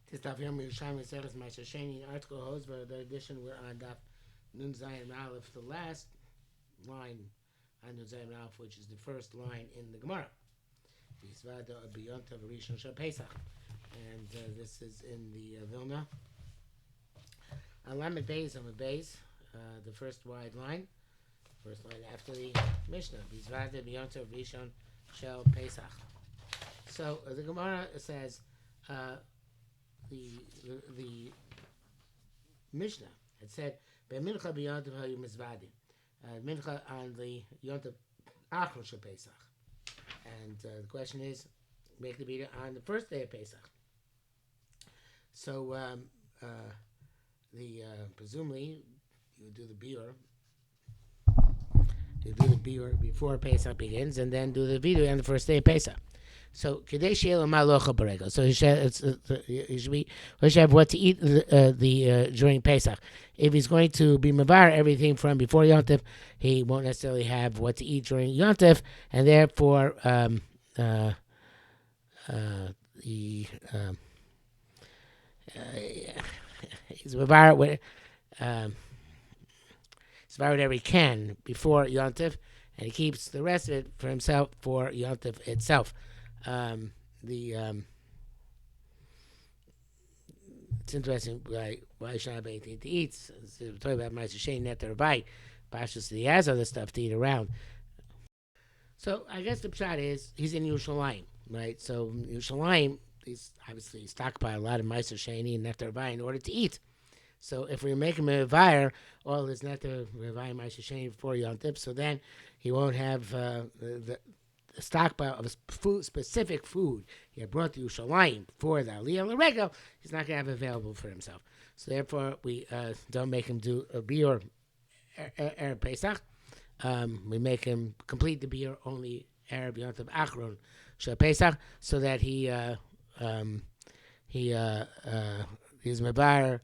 This daf Yom Yerushalmi Seches Ma'aser Sheni article holds, but the edition we're on daf Nun Zayin Aleph, the last line on Nun Zayin Aleph, which is the first line in the Gemara. Yisvada B'Yontav Rishon Shel Pesach, and this is in the Vilna. On Lamed Beis, the first wide line, first line after the Mishnah. Yisvada B'Yontav Rishon Shel Pesach. So the Gemara says. The Mishnah had said Be'mincha b'yontav hayu mizvadim, mincha on the yontav achron shel Pesach, and the question is make the bida on the first day of Pesach. So presumably you do the biur before Pesach begins, and then do the vidu on the first day of Pesach. So Kadesh Malocha Barego. So he should have what to eat during Pesach. If he's going to be mavar everything from before Yontif, he won't necessarily have what to eat during Yontif, and therefore he's mavar whatever he can before Yontif, and he keeps the rest of it for himself for Yontif itself. It's interesting why should I have anything to eat? We're talking about Ma'aser Sheni Neter Vay. Pashas, he has other stuff to eat around. So I guess the pshat is he's in Yerushalmi, right? So Yerushalmi, he's obviously stockpile a lot of Ma'aser Sheni and Neter Vay in order to eat. So if we make him a vayr, all his Neter Vay Ma'aser Sheni before Yontif, so then he won't have the stockpile of specific food he had brought to Yerushalayim for the Aliyah L'Regel, he's not going to have available for himself. So therefore, we don't make him do a biur Erev Pesach. We make him complete the biur only Erev Yontav Achron Shel Pesach, so that he's mevar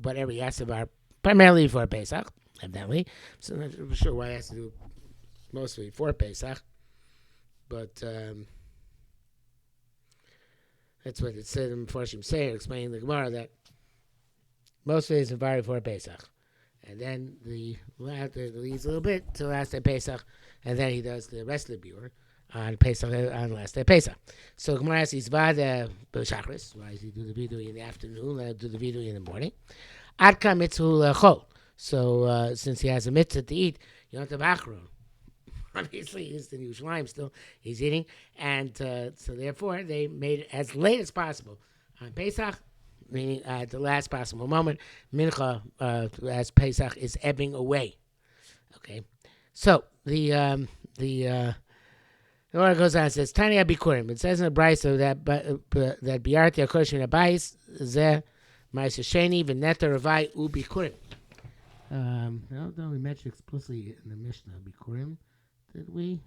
whatever he has to bar primarily for Pesach, evidently. So I'm not sure why he has to do mostly for Pesach, but that's what it said in Mepharshim Seir, explaining the Gemara that most of it is vary for Pesach, and then the leaves a little bit till last day Pesach, and then he does the rest of the biur on Pesach on last day Pesach. So Gemara asks, "He's vad b'shachris. Why does he do the vidui in the afternoon? Let him do the vidui in the morning. Adka mitzvah chol. So since he has a mitzvah to eat, you don't have achron." Obviously, he's in Yerushalayim still. He's eating, and so therefore they made it as late as possible on Pesach, meaning at the last possible moment. Mincha, as Pesach is ebbing away. Okay, so the Gemara goes on and says, "Tanya bikurim." It says in the Brisa that biarti akodesh min habayis zeh ma'aser sheni v'neter ravai ubikurim. No, we mentioned explicitly in the Mishnah bikurim. Did we?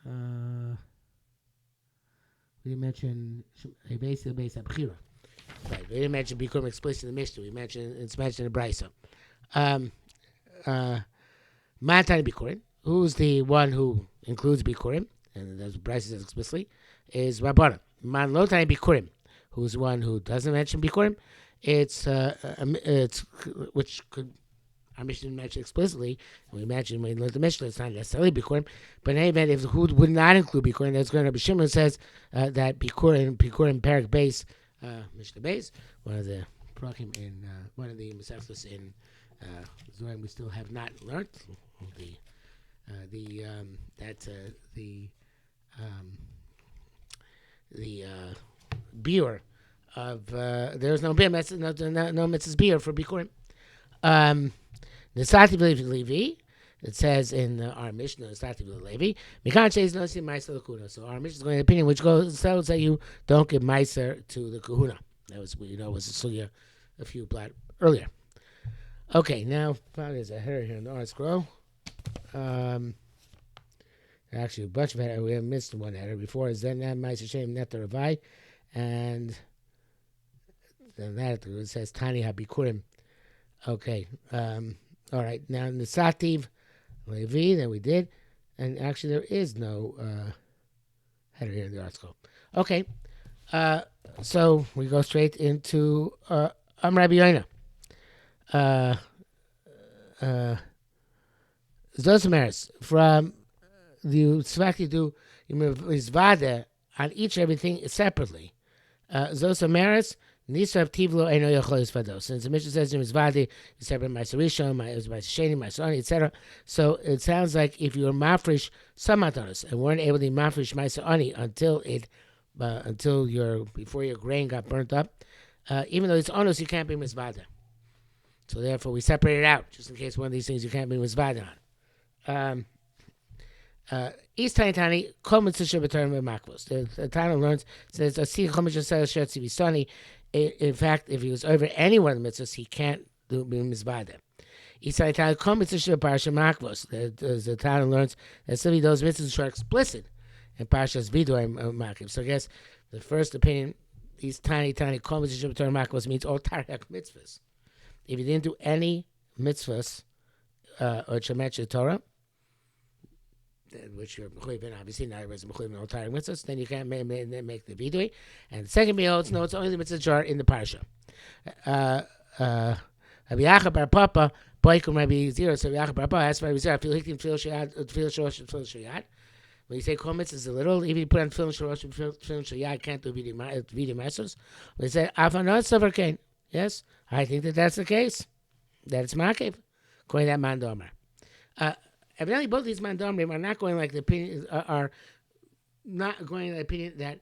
We didn't mention a base abchira. Right. We didn't mention bikurim explicitly in the Mishnah. It's mentioned in the Brisa. Matan bikurim. Who's the one who includes bikurim? And as the Brisa says explicitly, is Rabbana. Man lo tani bikurim. Who's the one who doesn't mention bikurim? It's which could. Our Mishnah didn't mention explicitly. We mentioned when we learned the Mishnah, it's not necessarily Bikurim. But in any event, if the Hud would not include Bikurim, that's going to be Shimon says that Bikurim, Perak Base, Mishnah Base, one of the Prakim in one of the Masechtas in Zorim we still have not learned. The biur of there's no mitzvahs biur for Bikurim. The Sati Levi, it says in our Mishnah, the Sati Levi, Mikan says no see Meiser Kahuna. So our Mishnah is going to opinion which goes tells that you don't give Meiser to the Kahuna. That was was a sugya a few blot earlier. Okay, now there's a header here in the art scroll. Actually, a bunch of header. We haven't missed one header before. Is then that Meiser Shem Neter Ravai, and then that it says Tani Habikurim. Okay. All right. Now in the Sativ Levi that we did, and actually there is no header here in the article. Okay. So we go straight into Rabbi Yoina. Uh, uh, Zosmeres from the tzvak you do mizvada on each everything separately. Zosameres Nisav Tivlo Eno Yocholis Vado. Since the mission says in Mizvadi, you separate my Sarisha, my Sheni, my Soni, etc. So it sounds like if you were mafresh some matanos and weren't able to mafresh my Soni until before your grain got burnt up, even though it's onos, you can't be Mizvada. So therefore, we separate it out just in case one of these things you can't be Mizvada on. East Tani Kol Mitzvah B'Torah Makvos. The Tana learns says Asi Chol Mitzvah Shetzi V'Soni. In fact, if he was over any one of the mitzvahs, he can't do mizvada. East Tani Kol Mitzvah Parasha Makvos. The Tana learns that some of those mitzvahs are explicit in Parashas Vidoy Makiv. So I guess the first opinion, East Tani Kol Mitzvah B'Torah Makvos means all Tarek mitzvahs. If you didn't do any mitzvahs or Shemet Torah, which you're mechuyev obviously not everybody's mechuyev in all Torah mitzvahs, then you can't make the vidui. And the second behold, no, it's only the mitzvahs are in the parsha. Rabbi Yacha Bar Papa, Boikum Rabbi Zero, so Rabbi Yacha Bar Papa asked Rabbi Zero, Fil Hiktim Fil Shalosh Fil Shayat. When you say kol mitzvahs a little, even you put on Fil Shalosh Fil Shayat, can't do vidui mitzvahs. When you say Afanot Savar Kain, yes, I think that's the case. That it's makiv, according to that Mandomer. Evidently, both these mandomrim are not going like the opinion are not going like the opinion that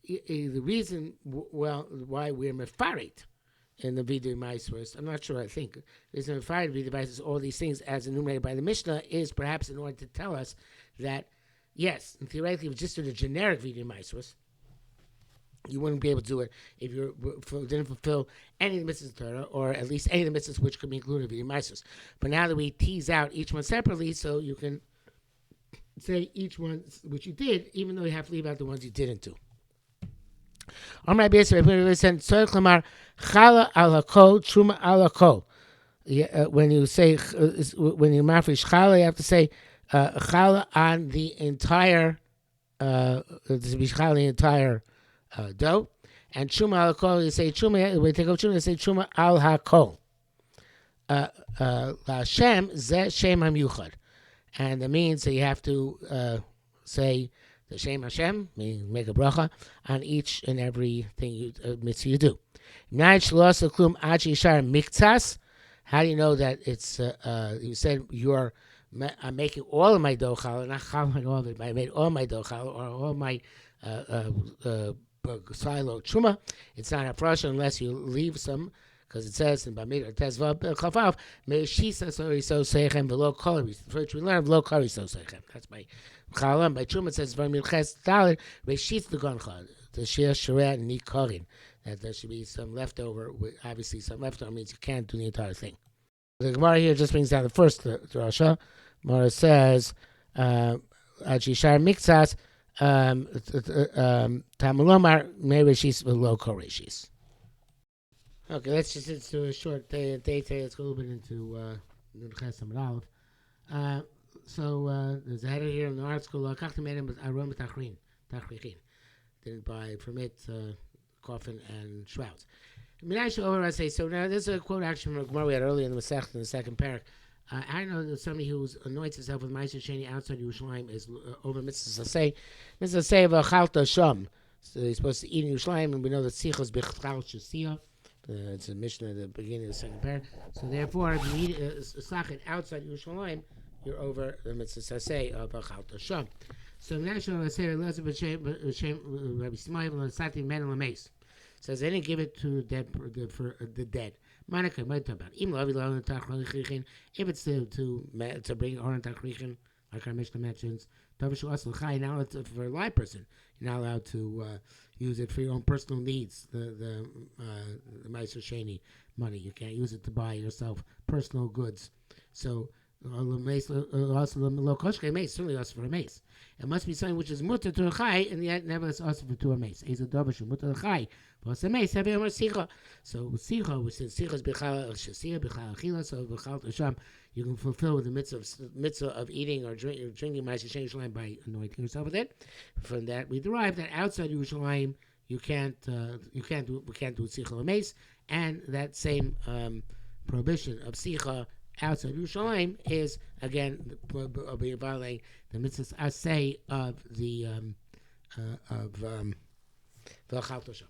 the reason why we're mefarit in the vidui ma'asros. I'm not sure. I think the reason mefarit vidui ma'asros, all these things as enumerated by the Mishnah, is perhaps in order to tell us that yes, theoretically, if it's just a generic vidui ma'asros, you wouldn't be able to do it if you didn't fulfill any of the mitzvahs of the Torah, or at least any of the mitzvahs which could be included in the mitzvahs. But now that we tease out each one separately, so you can say each one which you did, even though you have to leave out the ones you didn't do. When you say chala when you mafresh chala, you have to say chala on the entire dough, and chuma al kol. You say chuma. We take out chuma. You say chuma al hakol. Hashem ze shem hamyuchad, and that means that you have to say the shem Hashem, meaning make a bracha on each and every thing mitzvah you do. How do you know that it's? You said I'm making all of my dough challah, not challah all of it. But I made all my dough challah, or all my silo truma. It's not a prasha unless you leave some, because it says in Bamid Tezvav Chafav Meishisa so seichem below calories. First we learn below calories so seichem. That's by Chalam. By Truma it says Vamil Ches Dalit Meishis the Gonchad the Shir Shirat and Nikorin. That there should be some leftover. Obviously, some leftover means you can't do the entire thing. The Gemara here just brings down the first drasha. Gemara says Achishar Mikzas. Tamulomar Mereshis below Koreshis. Okay, let's just do a short day today. Let's go a little bit into Nunches Amud Aleph. So there's a header here in the article. Kachtim Edom Arom Tachrichin didn't permit coffin and shrouds. I say so. Now there's a quote actually from Gemara we had earlier in the Masech in the second parak. I know that somebody who anoints himself with Ma'aser Sheni outside Yerushalmi is over mitzvah say of a chalta sham. So he's supposed to eat in Yerushalmi, and we know that sichos bechal shesiyah. It's a mission at the beginning of the second parak. So therefore, if you eat a sachet outside Yerushalmi, you're over the mitzvah say of a chalta sham. So national I say Rabbi Smail Sati Men Lameis says they didn't give it to for the dead. If it's to bring Oran Tachrichin, like our Mishnah mentions, now it's for a live person. You're not allowed to use it for your own personal needs. The Ma'aser Sheni money, you can't use it to buy yourself personal goods. So certainly also for a mace. It must be something which is mutter to a chai, and yet never is also to a mace. Is a davar mutter to a chai, but a mace have a sicha. So sicha, which is sicha is bechal shesiyah bechal achila. So bechal tasham, you can fulfill the mitzvah of eating or drinking ma'aser Sheni Yerushalayim by anointing yourself with it. From that, we derive that outside Yerushalayim we can't do sicha l'meis, and that same prohibition of sicha outside Yerushalayim is again violating the mitzvahs asay of the of V'achal Tosha.